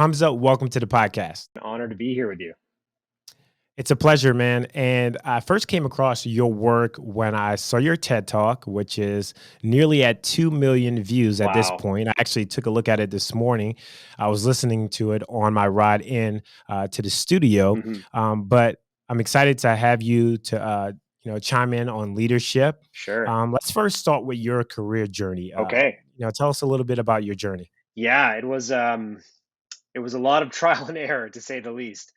Hamza, welcome to the podcast. An honor to be here with you. It's a pleasure, man. And I first came across your work when I saw your TED Talk, which is nearly at 2 million views at this Wow. point. I actually took a look at it this morning. I was listening to it on my ride in to the studio. Hmm. But I'm excited to have you to chime in on leadership. Sure. Let's first start with your career journey. Okay. Tell us a little bit about your journey. Yeah, it was a lot of trial and error to say the least.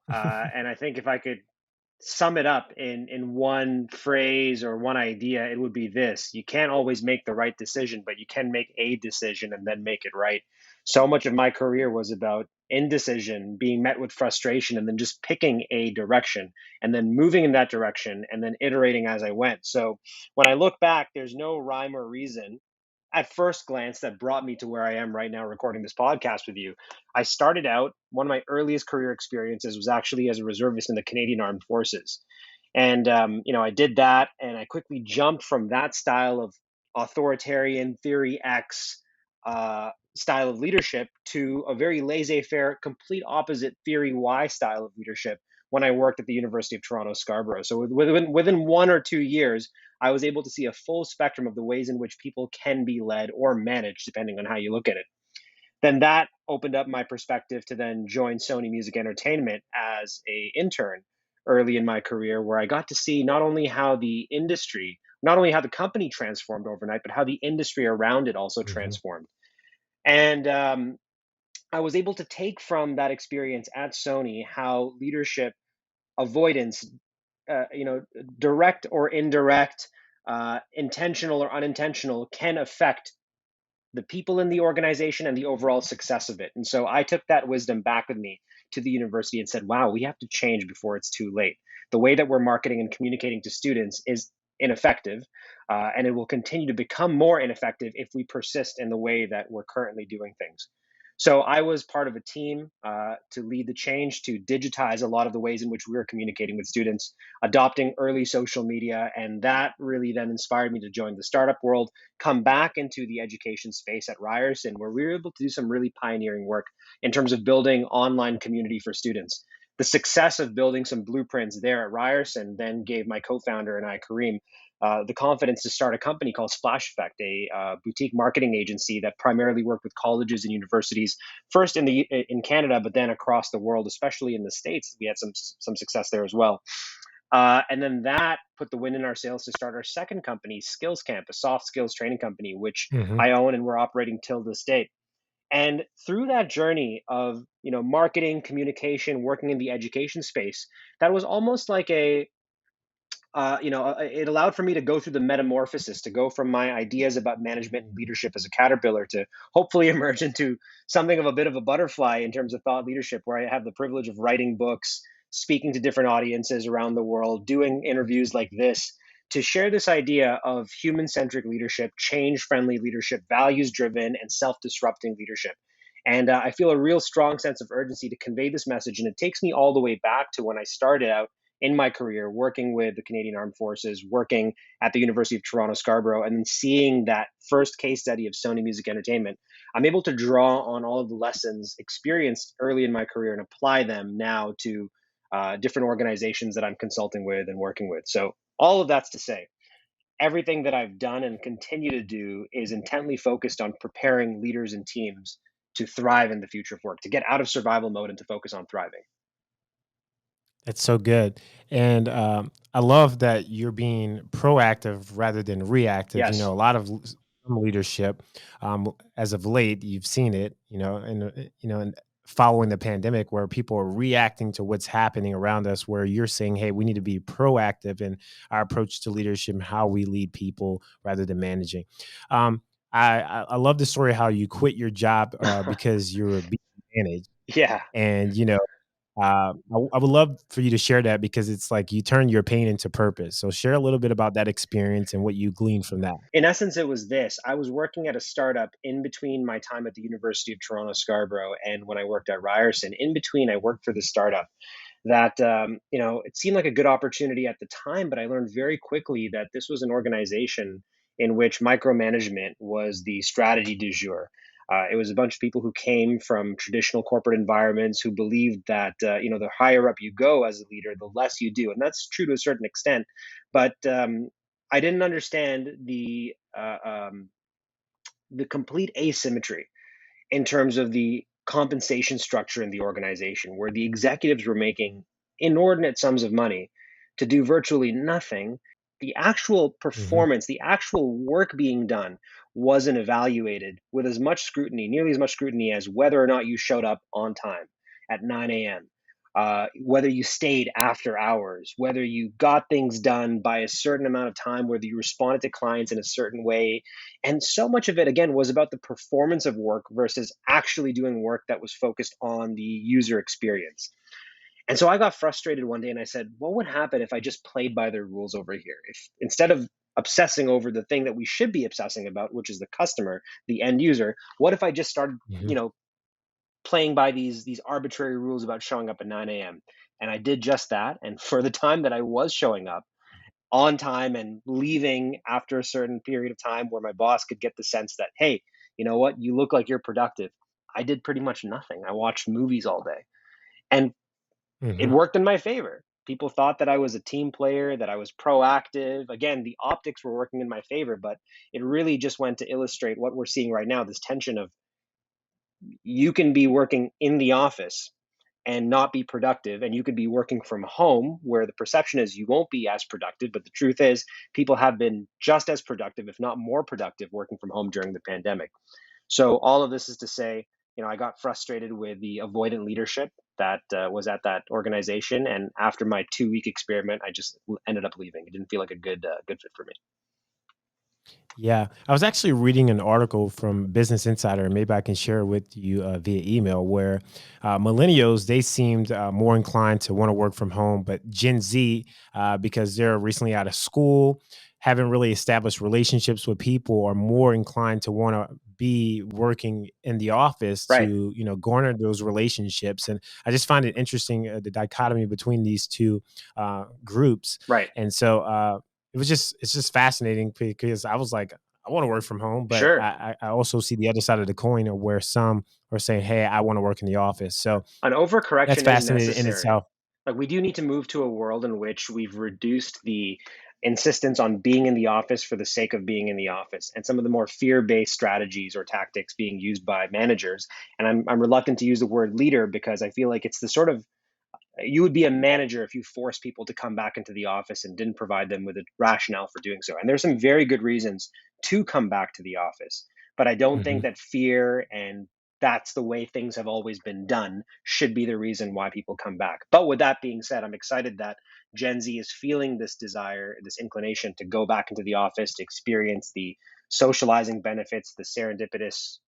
And I think if I could sum it up in one phrase or one idea, it would be this: you can't always make the right decision, but you can make a decision and then make it right. So much of my career was about indecision, being met with frustration, and then just picking a direction and then moving in that direction and then iterating as I went. So when I look back, there's no rhyme or reason at first glance that brought me to where I am right now recording this podcast with you. I started out, one of my earliest career experiences was actually as a reservist in the Canadian Armed Forces. And, I did that and I quickly jumped from that style of authoritarian theory X style of leadership to a very laissez faire, complete opposite theory Y style of leadership when I worked at the University of Toronto, Scarborough. So within 1 or 2 years, I was able to see a full spectrum of the ways in which people can be led or managed, depending on how you look at it. Then that opened up my perspective to then join Sony Music Entertainment as a intern early in my career, where I got to see not only how the industry, not only how the company transformed overnight, but how the industry around it also Mhm. transformed. And I was able to take from that experience at Sony how leadership avoidance, uh, you know, direct or indirect, intentional or unintentional, can affect the people in the organization and the overall success of it. And so I took that wisdom back with me to the university and said, wow, we have to change before it's too late. The way that we're marketing and communicating to students is ineffective, and it will continue to become more ineffective if we persist in the way that we're currently doing things. So I was part of a team to lead the change to digitize a lot of the ways in which we were communicating with students, adopting early social media, and that really then inspired me to join the startup world, come back into the education space at Ryerson, where we were able to do some really pioneering work in terms of building online community for students. The success of building some blueprints there at Ryerson then gave my co-founder and I, Kareem, the confidence to start a company called Splash Effect, a boutique marketing agency that primarily worked with colleges and universities, first in Canada, but then across the world, especially in the States. We had some success there as well. And then that put the wind in our sails to start our second company, Skills Camp, a soft skills training company, which Mhm. I own and we're operating till this date. And through that journey of marketing, communication, working in the education space, that was almost like it allowed for me to go through the metamorphosis, to go from my ideas about management and leadership as a caterpillar to hopefully emerge into something of a bit of a butterfly in terms of thought leadership, where I have the privilege of writing books, speaking to different audiences around the world, doing interviews like this to share this idea of human centric leadership, change friendly leadership, values driven, and self disrupting leadership. And I feel a real strong sense of urgency to convey this message. And it takes me all the way back to when I started out in my career working with the Canadian Armed Forces, working at the University of Toronto Scarborough, and then seeing that first case study of Sony Music Entertainment. I'm able to draw on all of the lessons experienced early in my career and apply them now to different organizations that I'm consulting with and working with. So, all of that's to say, everything that I've done and continue to do is intently focused on preparing leaders and teams to thrive in the future of work, to get out of survival mode and to focus on thriving. That's so good. And I love that you're being proactive rather than reactive. Yes. A lot of some leadership, as of late, you've seen it, and following the pandemic where people are reacting to what's happening around us, where you're saying, hey, we need to be proactive in our approach to leadership and how we lead people rather than managing. Um, I love the story how you quit your job because you were being managed. Yeah. And, I would love for you to share that because it's like you turn your pain into purpose. So share a little bit about that experience and what you gleaned from that. In essence, it was this. I was working at a startup in between my time at the University of Toronto Scarborough and when I worked at Ryerson. In between, I worked for the startup that, it seemed like a good opportunity at the time, but I learned very quickly that this was an organization in which micromanagement was the strategy du jour. It was a bunch of people who came from traditional corporate environments who believed that the higher up you go as a leader, the less you do, and that's true to a certain extent. But I didn't understand the complete asymmetry in terms of the compensation structure in the organization, where the executives were making inordinate sums of money to do virtually nothing. The actual Hmm. performance, the actual work being done, wasn't evaluated with as much scrutiny, nearly as much scrutiny as whether or not you showed up on time at 9 a.m., whether you stayed after hours, whether you got things done by a certain amount of time, whether you responded to clients in a certain way. And so much of it, again, was about the performance of work versus actually doing work that was focused on the user experience. And so I got frustrated one day and I said, what would happen if I just played by their rules over here? If instead of obsessing over the thing that we should be obsessing about, which is the customer, the end user, what if I just started, Hmm. playing by these arbitrary rules about showing up at 9 a.m.? And I did just that. And for the time that I was showing up on time and leaving after a certain period of time where my boss could get the sense that, hey, you know what, you look like you're productive, I did pretty much nothing. I watched movies all day. And it Hmm. worked in my favor. People thought that I was a team player, that I was proactive. Again, the optics were working in my favor, but it really just went to illustrate what we're seeing right now, this tension of you can be working in the office and not be productive, and you could be working from home where the perception is you won't be as productive, but the truth is people have been just as productive, if not more productive, working from home during the pandemic. So all of this is to say, I got frustrated with the avoidant leadership that was at that organization, and after my 2-week experiment, I just ended up leaving. It didn't feel like a good fit for me. Yeah, I was actually reading an article from Business Insider, and maybe I can share it with you via email, where millennials, they seemed more inclined to want to work from home, but Gen Z, because they're recently out of school, haven't really established relationships with people, are more inclined to want to be working in the office Right, to garner those relationships. And I just find it interesting, the dichotomy between these two groups. right, And so it's just fascinating because I was like, I want to work from home, but sure. I also see the other side of the coin of where some are saying, hey, I want to work in the office. So An that's overcorrection is fascinating in necessary. itself. Like, we do need to move to a world in which we've reduced the insistence on being in the office for the sake of being in the office, and some of the more fear-based strategies or tactics being used by managers. And I'm reluctant to use the word leader because I feel like it's the sort of, you would be a manager if you forced people to come back into the office and didn't provide them with a rationale for doing so. And there's some very good reasons to come back to the office, but I don't Hmm. think that fear and that's the way things have always been done should be the reason why people come back. But with that being said, I'm excited that Gen Z is feeling this desire, this inclination to go back into the office to experience the socializing benefits, the serendipitous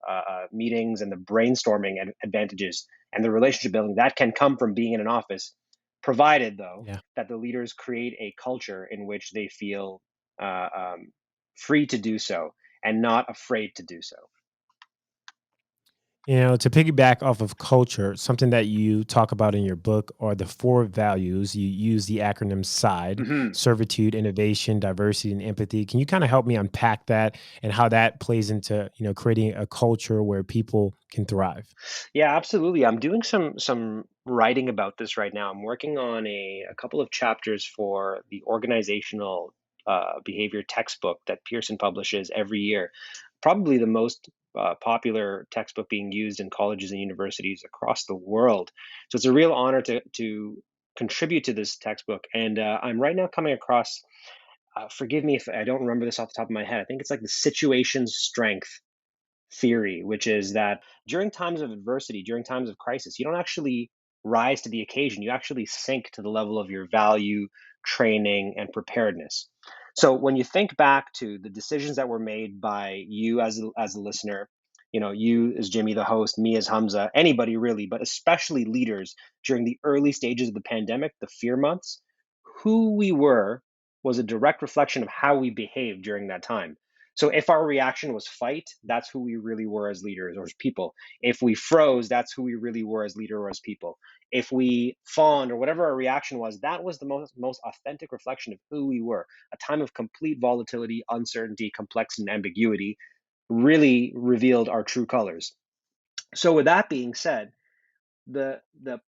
meetings, and the brainstorming advantages and the relationship building that can come from being in an office, provided though Yeah. that the leaders create a culture in which they feel uh, um, free to do so and not afraid to do so. To piggyback off of culture, something that you talk about in your book are the four values. You use the acronym SIDE: Hmm. servitude, innovation, diversity, and empathy. Can you kind of help me unpack that and how that plays into, creating a culture where people can thrive? Yeah, absolutely. I'm doing some writing about this right now. I'm working on a couple of chapters for the organizational behavior textbook that Pearson publishes every year. Probably the most popular textbook being used in colleges and universities across the world. So it's a real honor to contribute to this textbook. And I'm right now coming across. Forgive me if I don't remember this off the top of my head. I think it's like the situation's strength theory, which is that during times of adversity, during times of crisis, you don't actually rise to the occasion. You actually sink to the level of your value, training, and preparedness. So when you think back to the decisions that were made by you as a listener, you as Jimmy, the host, me as Hamza, anybody really, but especially leaders during the early stages of the pandemic, the fear months, who we were was a direct reflection of how we behaved during that time. So if our reaction was fight, that's who we really were as leaders or as people. If we froze, that's who we really were as leader or as people. If we fawned or whatever our reaction was, that was the most authentic reflection of who we were. A time of complete volatility, uncertainty, complexity, and ambiguity, really revealed our true colors. So with that being said, the the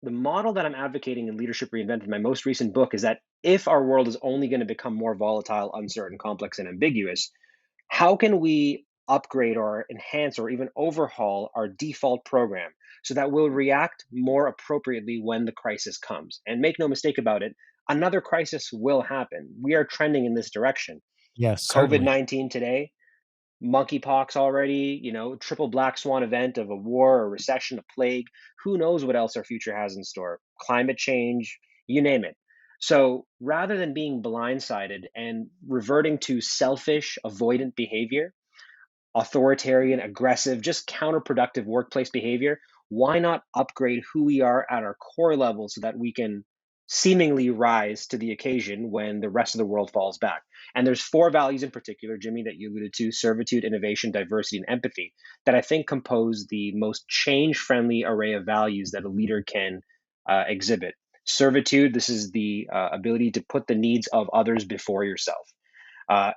the model that I'm advocating in Leadership Reinvented, my most recent book, is that if our world is only going to become more volatile, uncertain, complex, and ambiguous, how can we upgrade or enhance or even overhaul our default program so that we'll react more appropriately when the crisis comes? And make no mistake about it, another crisis will happen. We are trending in this direction. Yes, COVID certainly. 19 today, monkeypox already, triple black swan event of a war, a recession, a plague. Who knows what else our future has in store? Climate change, you name it. So rather than being blindsided and reverting to selfish, avoidant behavior, authoritarian, aggressive, just counterproductive workplace behavior, why not upgrade who we are at our core level so that we can seemingly rise to the occasion when the rest of the world falls back? And there's four values in particular, Jimmy, that you alluded to: servitude, innovation, diversity, and empathy, that I think compose the most change-friendly array of values that a leader can exhibit. Servitude, this is the ability to put the needs of others before yourself.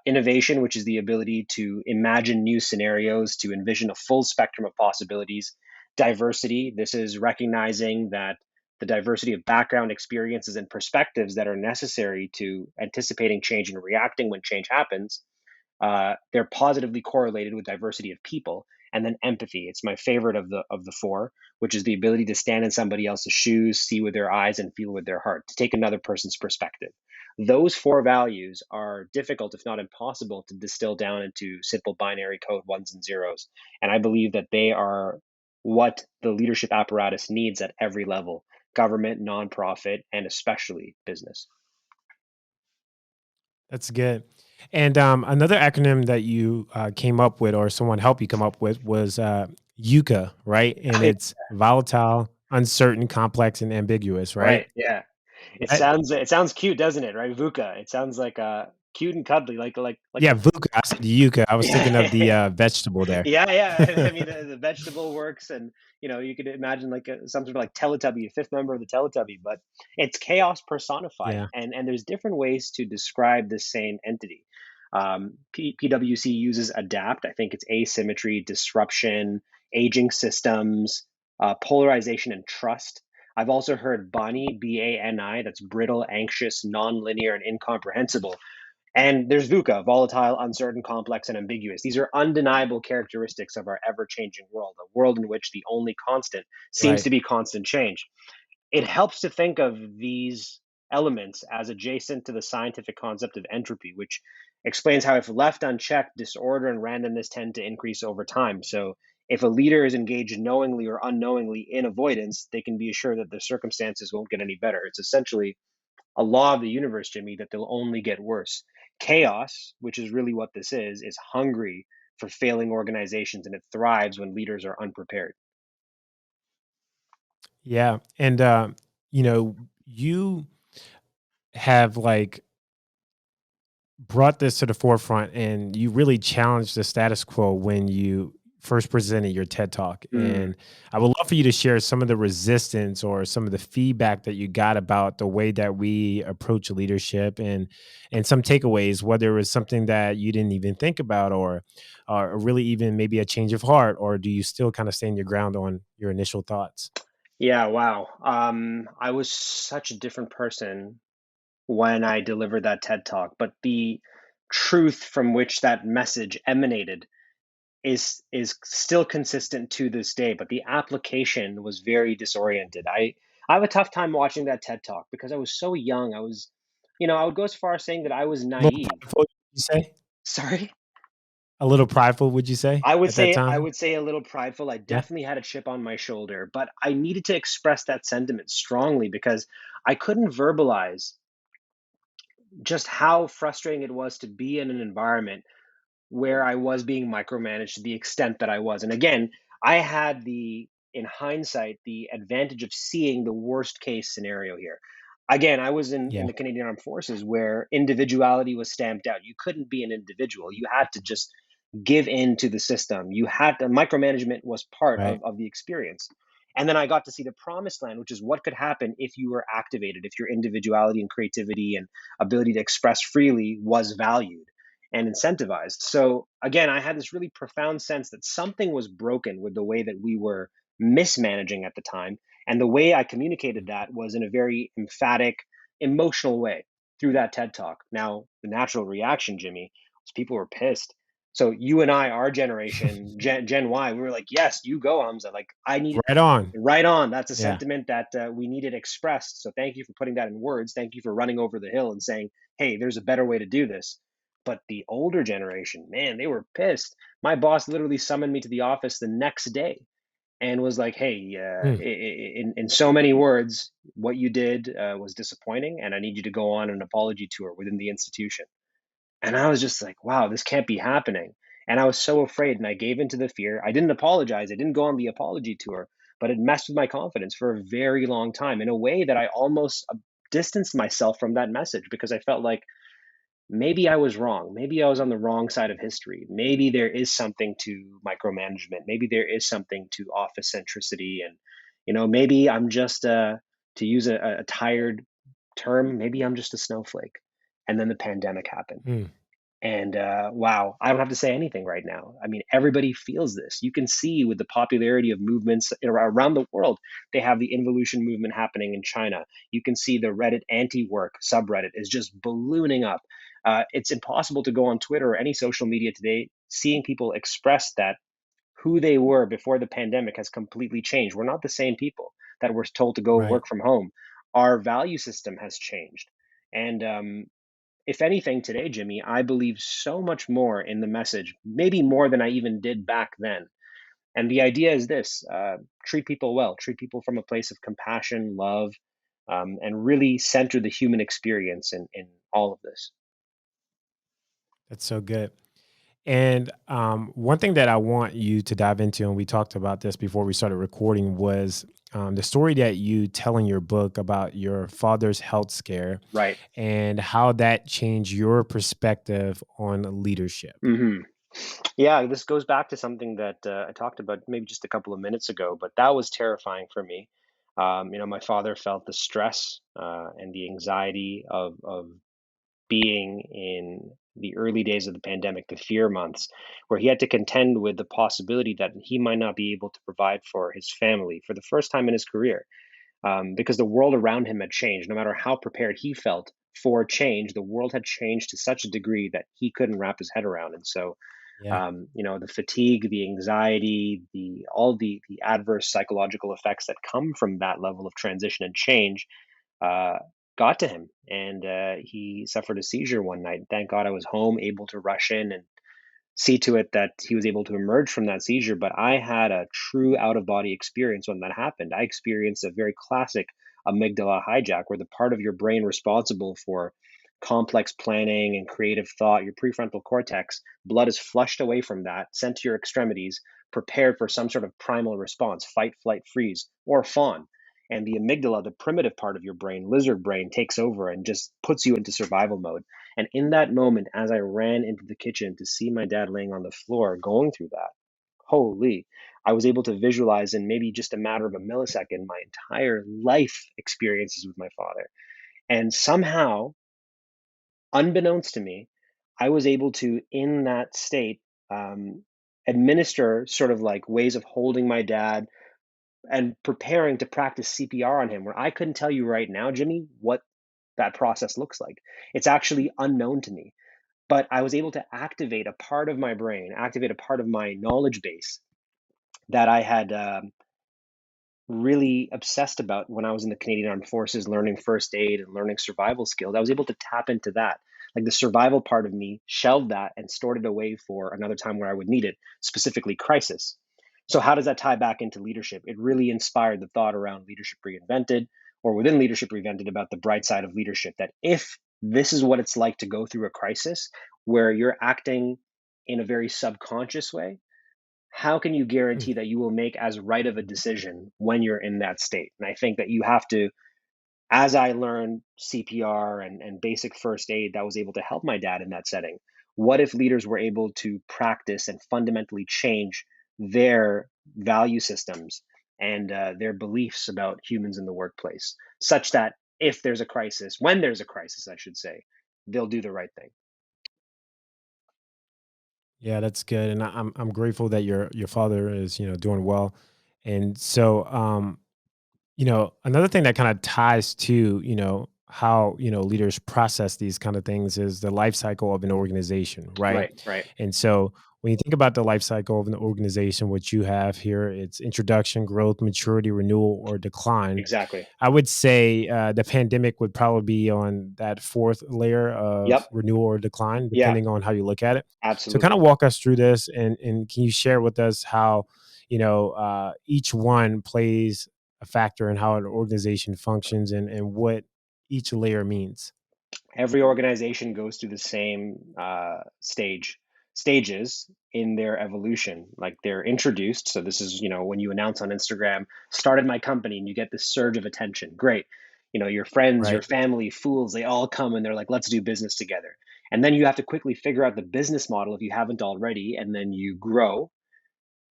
Innovation, which is the ability to imagine new scenarios, to envision a full spectrum of possibilities. Diversity, this is recognizing that the diversity of background, experiences, and perspectives that are necessary to anticipating change and reacting when change happens, they're positively correlated with diversity of people. And then empathy, it's my favorite of the four, which is the ability to stand in somebody else's shoes, see with their eyes, and feel with their heart, to take another person's perspective. Those four values are difficult, if not impossible, to distill down into simple binary code, ones and zeros. And I believe that they are what the leadership apparatus needs at every level: government, nonprofit, and especially business. That's good. And another acronym that you came up with, or someone helped you come up with, was UCA, right? And it's volatile, uncertain, complex, and ambiguous, right? Right. Yeah. That, It sounds cute, doesn't it? Right? VUCA. It sounds like cute and cuddly, like yeah, the VUCA. I said yucca. I was thinking of the yeah. vegetable there. Yeah, yeah. I mean, the vegetable works, and you could imagine like some sort of like Teletubby, a fifth member of the Teletubby, but it's chaos personified, Yeah, and there's different ways to describe this same entity. PwC uses adapt. I think it's asymmetry, disruption, aging systems, polarization, and trust. I've also heard Bani, BANI, that's brittle, anxious, nonlinear, and incomprehensible. And there's VUCA, volatile, uncertain, complex, and ambiguous. These are undeniable characteristics of our ever changing world, a world in which the only constant seems right. to be constant change. It helps to think of these elements as adjacent to the scientific concept of entropy, which explains how, if left unchecked, disorder and randomness tend to increase over time. So, if a leader is engaged knowingly or unknowingly in avoidance, they can be assured that the circumstances won't get any better. It's essentially a law of the universe, Jimmy, that they'll only get worse. Chaos, which is really what this is hungry for failing organizations, and it thrives when leaders are unprepared. Yeah. And, you have like brought this to the forefront and you really challenged the status quo when you first presented your TED Talk. Mm. And I would love for you to share some of the resistance or some of the feedback that you got about the way that we approach leadership, and some takeaways, whether it was something that you didn't even think about, or really even maybe a change of heart, or do you still kind of stand your ground on your initial thoughts? Yeah, wow. I was such a different person when I delivered that TED Talk, but the truth from which that message emanated is still consistent to this day, but the application was very disoriented. I have a tough time watching that TED Talk because I was so young. I would go as far as saying that I was A little naive. prideful, would you say? Sorry? A little prideful, would you say, at that I time? would say a little prideful. I Yeah. definitely had a chip on my shoulder, but I needed to express that sentiment strongly because I couldn't verbalize just how frustrating it was to be in an environment where I was being micromanaged to the extent that I was. And again, I had in hindsight, the advantage of seeing the worst case scenario here. Again, I was in Yeah. the Canadian Armed Forces where individuality was stamped out. You couldn't be an individual. You had to just give in to the system. You had to, micromanagement was part Right. of the experience. And then I got to see the promised land, which is what could happen if you were activated, if your individuality and creativity and ability to express freely was valued. and incentivized. So again, I had this really profound sense that something was broken with the way that we were mismanaging at the time. And the way I communicated that was in a very emphatic, emotional way through that TED talk. Now, the natural reaction, Jimmie, was people were pissed. So you and I, our generation, Gen Y, we were like, yes, you go, Hamza. Like, I need Right on. right on. That's a Yeah. sentiment that we needed expressed. So thank you for putting that in words. Thank you for running over the hill and saying, hey, there's a better way to do this. But the older generation, man, they were pissed. My boss literally summoned me to the office the next day and was like, hey, Mm. in so many words, what you did was disappointing, and I need you to go on an apology tour within the institution. And I was just like, wow, this can't be happening. And I was so afraid, and I gave into the fear. I didn't apologize. I didn't go on the apology tour, but it messed with my confidence for a very long time in a way that I almost distanced myself from that message because I felt like maybe I was wrong. Maybe I was on the wrong side of history. Maybe there is something to micromanagement. Maybe there is something to office centricity. And, maybe I'm just, to use a tired term, maybe I'm just a snowflake. And then the pandemic happened. Mm. And wow, I don't have to say anything right now. I mean, everybody feels this. You can see with the popularity of movements around the world, they have the involution movement happening in China. You can see the Reddit anti-work subreddit is just ballooning up. It's impossible to go on Twitter or any social media today, seeing people express that who they were before the pandemic has completely changed. We're not the same people that were told to go Right. work from home. Our value system has changed. And if anything, today, Jimmie, I believe so much more in the message, maybe more than I even did back then. And the idea is this: treat people well, treat people from a place of compassion, love, and really center the human experience in all of this. That's so good. And one thing that I want you to dive into, and we talked about this before we started recording, was the story that you tell in your book about your father's health scare Right. and how that changed your perspective on leadership. hmm Yeah, this goes back to something that I talked about maybe just a couple of minutes ago, but that was terrifying for me. My father felt the stress and the anxiety of being in the early days of the pandemic, the fear months, where he had to contend with the possibility that he might not be able to provide for his family for the first time in his career, because the world around him had changed. No matter how prepared he felt for change, the world had changed to such a degree that he couldn't wrap his head around. And so, Yeah. the fatigue, the anxiety, the all the adverse psychological effects that come from that level of transition and change uh, got to him, and he suffered a seizure one night. Thank God I was home, able to rush in and see to it that he was able to emerge from that seizure. But I had a true out of body experience when that happened. I experienced a very classic amygdala hijack, where the part of your brain responsible for complex planning and creative thought, your prefrontal cortex, blood is flushed away from that, sent to your extremities, prepared for some sort of primal response: fight, flight, freeze, or fawn. And the amygdala, the primitive part of your brain, lizard brain, takes over and just puts you into survival mode. And in that moment, as I ran into the kitchen to see my dad laying on the floor going through that, holy, I was able to visualize in maybe just a matter of a millisecond my entire life experiences with my father. And somehow, unbeknownst to me, I was able to, in that state, um, administer sort of like ways of holding my dad and preparing to practice CPR on him, where I couldn't tell you right now, Jimmie, what that process looks like. It's actually unknown to me, but I was able to activate a part of my brain, activate a part of my knowledge base that I had really obsessed about when I was in the Canadian Armed Forces, learning first aid and learning survival skills. I was able to tap into that. Like, the survival part of me shelved that and stored it away for another time where I would need it, specifically crisis. So, how does that tie back into leadership? It really inspired the thought around Leadership Reinvented, or within Leadership Reinvented, about the bright side of leadership. That if this is what it's like to go through a crisis where you're acting in a very subconscious way, how can you Hmm. guarantee that you will make as right of a decision when you're in that state? And I think that you have to, as I learned CPR and basic first aid that was able to help my dad in that setting, what if leaders were able to practice and fundamentally change their value systems and their beliefs about humans in the workplace, such that if there's a crisis, when there's a crisis, I should say, they'll do the right thing. Yeah, that's good, and I'm grateful that your father is, doing well. And so, another thing that kind of ties to, how, leaders process these kind of things is the life cycle of an organization, right? Right, right. And so when you think about the life cycle of an organization, which you have here, it's introduction, growth, maturity, renewal, or decline. Exactly. I would say the pandemic would probably be on that fourth layer of Yep. renewal or decline, Yeah, depending on how you look at it. So, kind of absolutely. walk us through this, and can you share with us how each one plays a factor in how an organization functions, and what each layer means? Every organization goes through the same stages in their evolution. Like they're introduced. So this is, when you announce on Instagram, started my company, and you get this surge of attention. Great. Your friends, your Right? family, fools, they all come and they're like, let's do business together. And then you have to quickly figure out the business model if you haven't already, and then you grow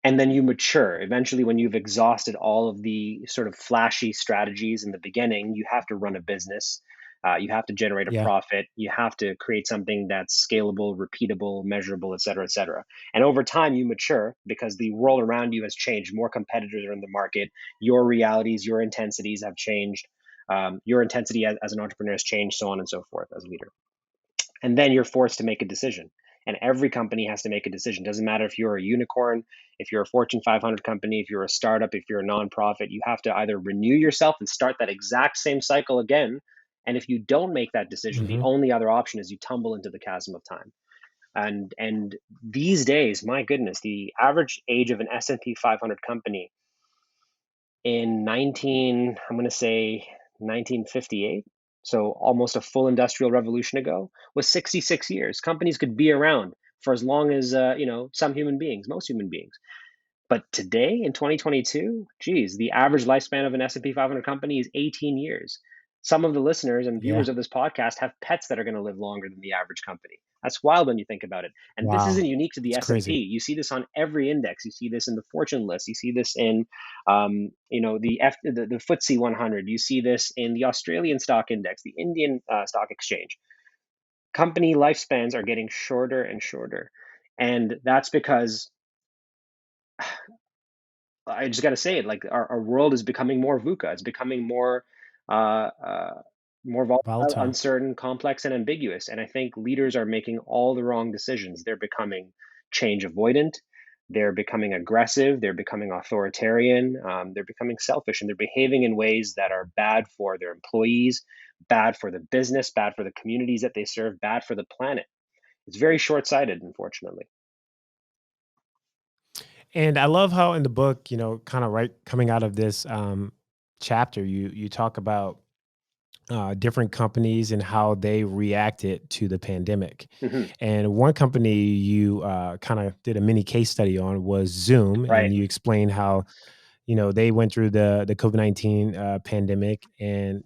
and then you mature. Eventually, when you've exhausted all of the sort of flashy strategies in the beginning, you have to run a business. You have to generate a Yeah. profit. You have to create something that's scalable, repeatable, measurable, et cetera, et cetera. And over time, you mature because the world around you has changed. More competitors are in the market. Your realities, your intensities have changed. Your intensity as an entrepreneur has changed, so on and so forth as a leader. And then you're forced to make a decision. And every company has to make a decision. Doesn't matter if you're a unicorn, if you're a Fortune 500 company, if you're a startup, if you're a nonprofit, you have to either renew yourself and start that exact same cycle again. And if you don't make that decision, the Hmm. only other option is you tumble into the chasm of time. And these days, my goodness, the average age of an S&P 500 company in 19, I'm going to say 1958, so almost a full industrial revolution ago, was 66 years. Companies could be around for as long as some human beings, most human beings. But today in 2022, geez, the average lifespan of an S&P 500 company is 18 years. Some of the listeners and Yeah. viewers of this podcast have pets that are going to live longer than the average company. That's wild when you think about it. And this isn't Wow. unique to the It's S&P. crazy. You see this on every index. You see this in the Fortune list. You see this in, the FTSE 100. You see this in the Australian stock index, the Indian stock exchange. Company lifespans are getting shorter and shorter. And that's because I just got to say it. Like our world is becoming more VUCA. It's becoming uh, uh, more volatile, Volatile. uncertain, complex, and ambiguous. And I think leaders are making all the wrong decisions. They're becoming change avoidant. They're becoming aggressive. They're becoming authoritarian. They're becoming selfish, and they're behaving in ways that are bad for their employees, bad for the business, bad for the communities that they serve, bad for the planet. It's very short-sighted, unfortunately. And I love how in the book, kind of right coming out of this chapter, you talk about different companies and how they reacted to the pandemic. Hmm. And one company you kind of did a mini case study on was Zoom, Right. and you explained how they went through the COVID-19 pandemic, and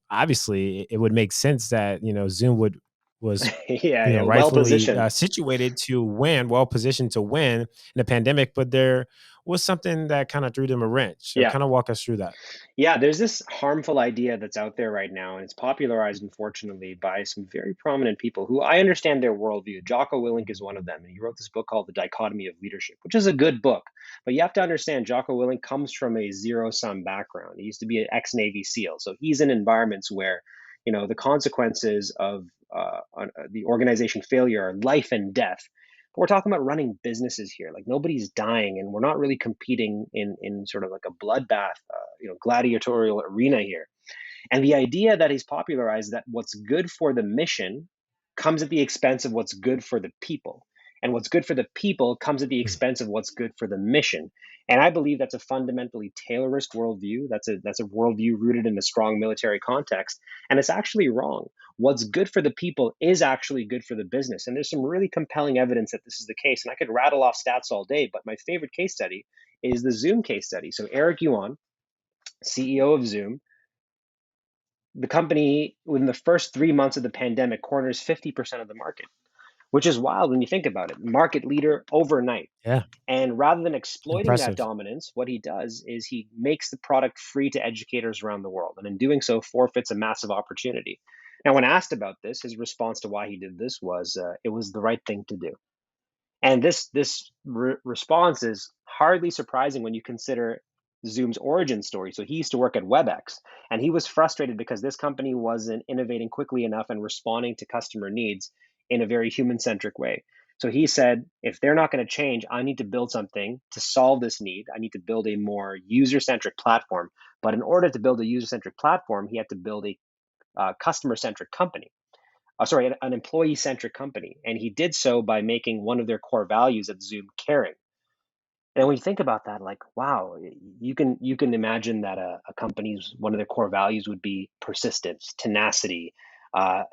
obviously it would make sense that Zoom would was Yeah, yeah. Well rightfully positioned. situated to win, well positioned to win in a pandemic, but there was something that kind of threw them a wrench. So Yeah. kind of walk us through that. Yeah, there's this harmful idea that's out there right now, and it's popularized, unfortunately, by some very prominent people who I understand their worldview. Jocko Willink is one of them, and he wrote this book called The Dichotomy of Leadership, which is a good book. But you have to understand, Jocko Willink comes from a zero-sum background. He used to be an ex-Navy SEAL, so he's in environments where, the consequences of the organization failure are life and death. But we're talking about running businesses here. Like nobody's dying, and we're not really competing in sort of like a bloodbath, gladiatorial arena here. And the idea that he's popularized that what's good for the mission comes at the expense of what's good for the people. And what's good for the people comes at the Mm. expense of what's good for the mission. And I believe that's a fundamentally Taylorist worldview. That's a worldview rooted in a strong military context. And it's actually wrong. What's good for the people is actually good for the business. And there's some really compelling evidence that this is the case. And I could rattle off stats all day, but my favorite case study is the Zoom case study. So Eric Yuan, CEO of Zoom, the company within the first 3 months of the pandemic corners 50% of the market, which is wild when you think about it. Market leader overnight. Yeah, And rather than exploiting that impressive. dominance, what he does is he makes the product free to educators around the world. And in doing so, forfeits a massive opportunity. Now, when asked about this, his response to why he did this was it was the right thing to do. And this response is hardly surprising when you consider Zoom's origin story. So he used to work at WebEx, and he was frustrated because this company wasn't innovating quickly enough and responding to customer needs in a very human centric way. So he said, if they're not going to change, I need to build something to solve this need. I need to build a more user centric platform. But in order to build a user centric platform, he had to build a customer centric company. Sorry, an employee centric company. And he did so by making one of their core values at Zoom caring. And when you think about that, like, wow, you can imagine that a company's one of their core values would be persistence, tenacity,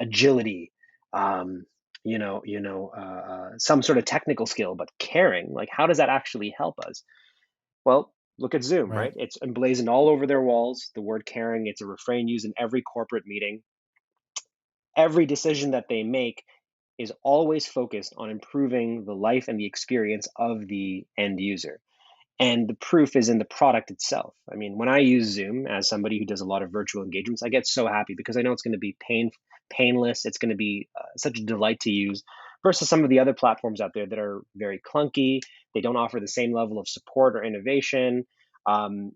agility, um, some sort of technical skill, but caring. Like, how does that actually help us? Well, look at Zoom, Right. right? It's emblazoned all over their walls. The word caring. It's a refrain used in every corporate meeting. Every decision that they make is always focused on improving the life and the experience of the end user. And the proof is in the product itself. I mean, when I use Zoom as somebody who does a lot of virtual engagements, I get so happy because I know it's going to be painless. It's going to be such a delight to use versus some of the other platforms out there that are very clunky. They don't offer the same level of support or innovation. Um,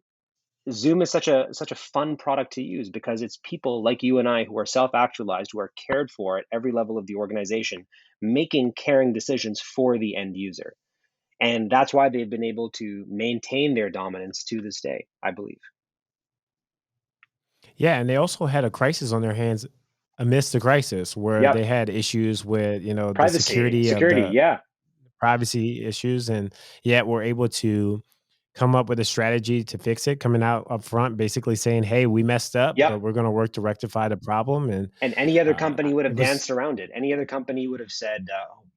Zoom is such a fun product to use because it's people like you and I who are self-actualized, who are cared for at every level of the organization, making caring decisions for the end user. And that's why they've been able to maintain their dominance to this day, I believe. Yeah, and they also had a crisis on their hands amidst the crisis where Yep. they had issues with, the Privacy, security of security. the Yeah. privacy issues, and yet we're able to come up with a strategy to fix it, coming out up front, basically saying, "Hey, we messed up, Yep. but we're going to work to rectify the problem." And And any other company would have it was, danced around it. Any other company would have said,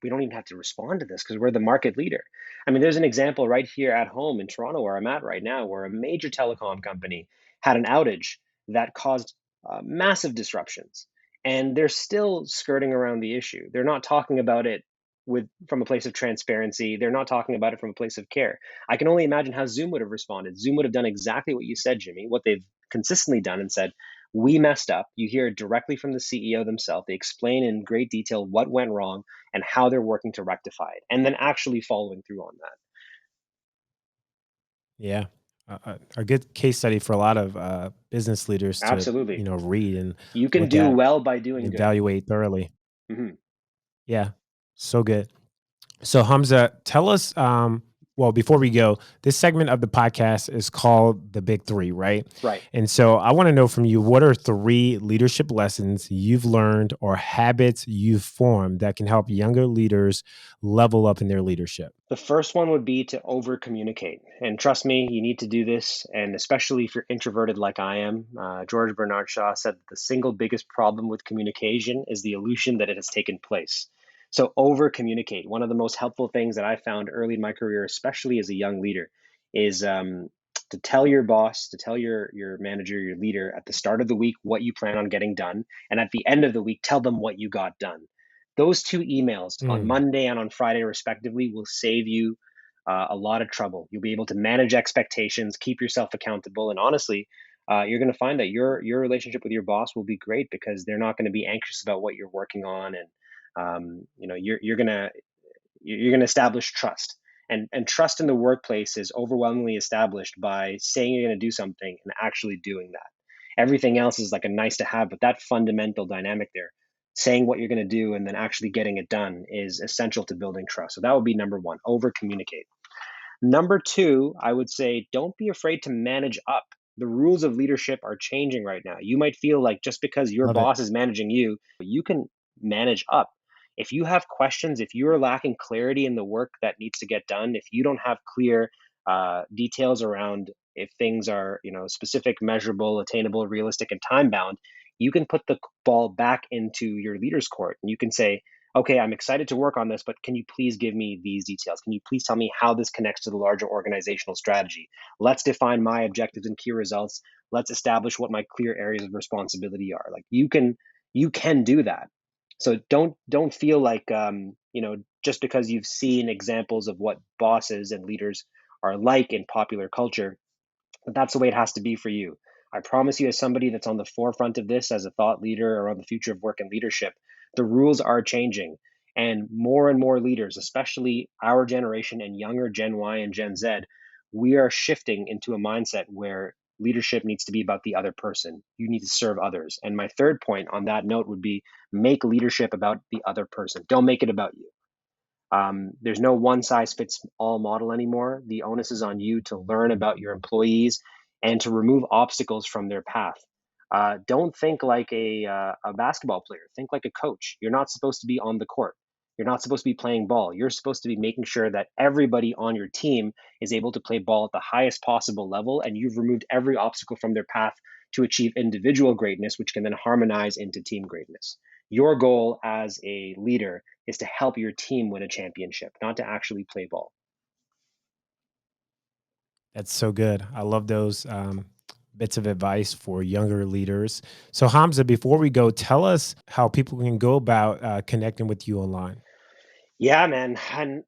we don't even have to respond to this because we're the market leader. I mean, there's an example right here at home in Toronto where I'm at right now, where a major telecom company had an outage that caused massive disruptions. And they're still skirting around the issue. They're not talking about it from a place of transparency. They're not talking about it from a place of care. I can only imagine how Zoom would have responded. Zoom would have done exactly what you said, Jimmy, what they've consistently done and said, we messed up. You hear it directly from the CEO themselves. They explain in great detail what went wrong and how they're working to rectify it, and then actually following through on that. yeah, a good case study for a lot of business leaders to, Absolutely. read and You can look do at well by and doing good. evaluate thoroughly. Mhm. Yeah, so good. So Hamza, tell us. Well, before we go, this segment of the podcast is called the Big Three, right? Right. And so I want to know from you, what are three leadership lessons you've learned or habits you've formed that can help younger leaders level up in their leadership? The first one would be to over communicate. And trust me, you need to do this. And especially if you're introverted like I am, George Bernard Shaw said that the single biggest problem with communication is the illusion that it has taken place. So, over communicate. One of the most helpful things that I found early in my career, especially as a young leader, is to tell your boss, to tell your manager, your leader at the start of the week what you plan on getting done. And at the end of the week, tell them what you got done. Those two emails on Mm, Monday and on Friday, respectively, will save you a lot of trouble. You'll be able to manage expectations, keep yourself accountable, and honestly, you're going to find that your relationship with your boss will be great because they're not going to be anxious about what you're working on, and you're gonna establish trust. And trust in the workplace is overwhelmingly established by saying you're going to do something and actually doing that. Everything else is like a nice to have, but that fundamental dynamic there, saying what you're going to do and then actually getting it done, is essential to building trust. So that would be number one: over communicate. Number two, I would say, don't be afraid to manage up. The rules of leadership are changing right now. You might feel like just because your love it. boss is managing you, you can manage up. If you have questions, if you're lacking clarity in the work that needs to get done, if you don't have clear details around if things are, specific, measurable, attainable, realistic, and time bound, you can put the ball back into your leader's court and you can say, okay, I'm excited to work on this, but can you please give me these details? Can you please tell me how this connects to the larger organizational strategy? Let's define my objectives and key results. Let's establish what my clear areas of responsibility are. Like, you can do that. So don't feel like just because you've seen examples of what bosses and leaders are like in popular culture, but that's the way it has to be for you. I promise you, as somebody that's on the forefront of this as a thought leader around the future of work and leadership, the rules are changing. And more leaders, especially our generation and younger Gen Y and Gen Z, we are shifting into a mindset where leadership needs to be about the other person. You need to serve others. And my third point on that note would be make leadership about the other person. Don't make it about you. There's no one size fits all model anymore. The onus is on you to learn about your employees and to remove obstacles from their path. Don't think like a basketball player. Think like a coach. You're not supposed to be on the court. You're not supposed to be playing ball. You're supposed to be making sure that everybody on your team is able to play ball at the highest possible level, and you've removed every obstacle from their path to achieve individual greatness, which can then harmonize into team greatness. Your goal as a leader is to help your team win a championship, not to actually play ball. That's so good. I love those bits of advice for younger leaders. So, Hamza, before we go, tell us how people can go about connecting with you online. Yeah, man. And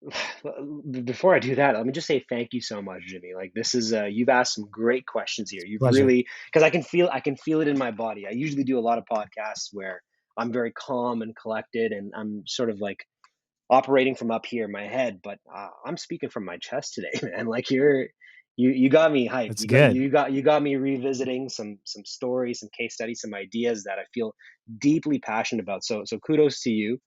before I do that, let me just say thank you so much, Jimmy. Like this is you've asked some great questions here. You've Pleasure. really because I can feel it in my body. I usually do a lot of podcasts where I'm very calm and collected and I'm sort of like operating from up here in my head, but I'm speaking from my chest today, man. Like you got me hyped. That's good. You got me revisiting some stories, some case studies, some ideas that I feel deeply passionate about. So kudos to you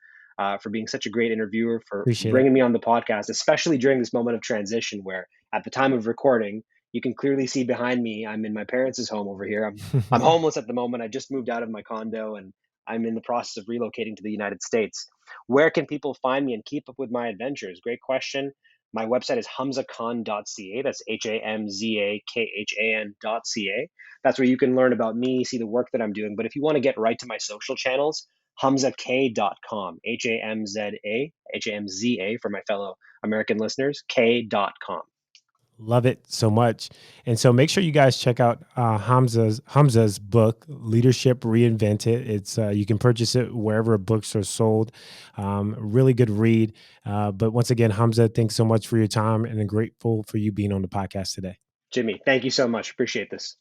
for being such a great interviewer, for Appreciate it. bringing me on the podcast, especially during this moment of transition where at the time of recording. You can clearly see behind me. I'm in my parents' home over here. I'm homeless at the moment. I just moved out of my condo and I'm in the process of relocating to the United States. Where can people find me and keep up with my adventures? Great question. My website is hamzakhan.ca. That's HAMZAKHAN.ca. That's where you can learn about me, see the work that I'm doing. But if you want to get right to my social channels, hamzak.com. HAMZA for my fellow American listeners, K.com. Love it so much. And so make sure you guys check out Hamza's book, Leadership Reinvented. It's you can purchase it wherever books are sold. Really good read. But once again, Hamza, thanks so much for your time and I'm grateful for you being on the podcast today. Jimmy, thank you so much. Appreciate this.